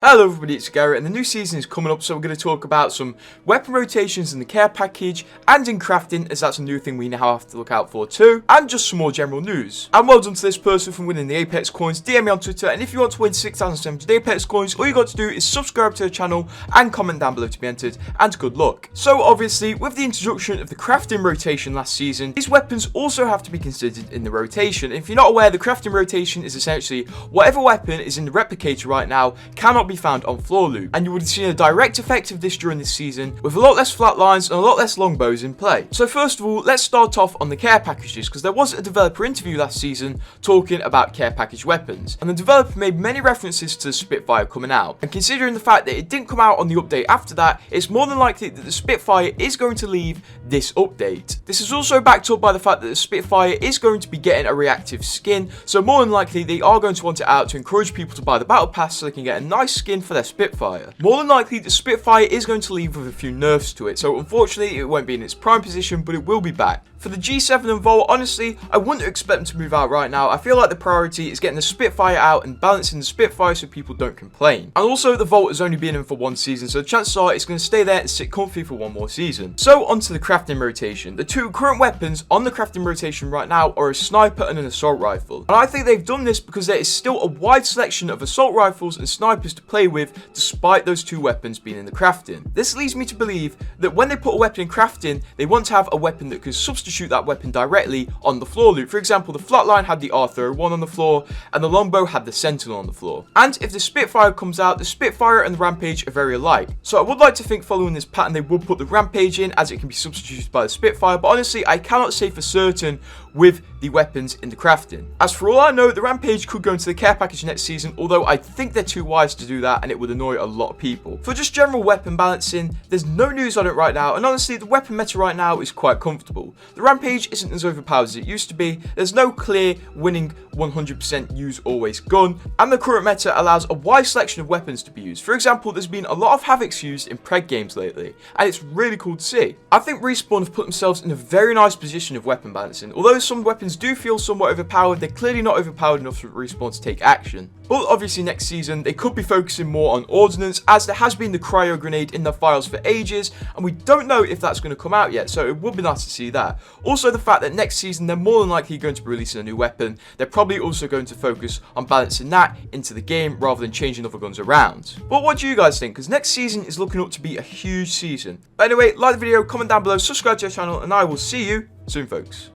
Hello everybody, it's Garret, and the new season is coming up, so we're going to talk about some weapon rotations in the care package and in crafting, as that's a new thing we now have to look out for too, and just some more general news. And well done to this person for winning the Apex coins. DM me on Twitter, and if you want to win 6,700 Apex coins, all you got to do is subscribe to the channel and comment down below to be entered, and good luck. So obviously, with the introduction of the crafting rotation last season, these weapons also have to be considered in the rotation. If you're not aware, the crafting rotation is essentially whatever weapon is in the replicator right now cannot be found on floor loot, and you would have seen a direct effect of this during this season with a lot less flatlines and a lot less longbows in play. So first of all, let's start off on the care packages, because there was a developer interview last season talking about care package weapons, and the developer made many references to the Spitfire coming out, and considering the fact that it didn't come out on the update after that, it's more than likely that the Spitfire is going to leave this update. This is also backed up by the fact that the Spitfire is going to be getting a reactive skin, so more than likely they are going to want it out to encourage people to buy the battle pass so they can get a nice skin for their Spitfire. More than likely, the Spitfire is going to leave with a few nerfs to it, so unfortunately it won't be in its prime position, but it will be back. For the G7 and Volt, honestly, I wouldn't expect them to move out right now. I feel like the priority is getting the Spitfire out and balancing the Spitfire so people don't complain. And also, the Volt has only been in for one season, so chances are it's going to stay there and sit comfy for one more season. So, onto the crafting rotation. The two current weapons on the crafting rotation right now are a sniper and an assault rifle. And I think they've done this because there is still a wide selection of assault rifles and snipers to play with, despite those two weapons being in the crafting. This leads me to believe that when they put a weapon in crafting, they want to have a weapon that could substitute that weapon directly on the floor loot. For example, the flatline had the R301 on the floor, and the longbow had the Sentinel on the floor. And if the Spitfire comes out, the Spitfire and the Rampage are very alike. So I would like to think, following this pattern, they would put the Rampage in, as it can be substituted by the Spitfire, but honestly, I cannot say for certain with the weapons in the crafting. As for all I know, the Rampage could go into the care package next season, although I think they're too wise to do that and it would annoy a lot of people. For just general weapon balancing, there's no news on it right now, and honestly, the weapon meta right now is quite comfortable. The Rampage isn't as overpowered as it used to be, there's no clear winning 100% use always gun, and the current meta allows a wide selection of weapons to be used. For example, there's been a lot of Havocs used in preg games lately, and it's really cool to see. I think Respawn have put themselves in a very nice position of weapon balancing. Although some weapons do feel somewhat overpowered, they're clearly not overpowered enough for Respawn to take action. But obviously next season, they could be focusing more on ordnance, as there has been the cryo grenade in their files for ages, and we don't know if that's going to come out yet, so it would be nice to see that. Also, the fact that next season, they're more than likely going to be releasing a new weapon, they're probably also going to focus on balancing that into the game rather than changing other guns around. But what do you guys think? Because next season is looking up to be a huge season. But anyway, like the video, comment down below, subscribe to the channel, and I will see you soon, folks.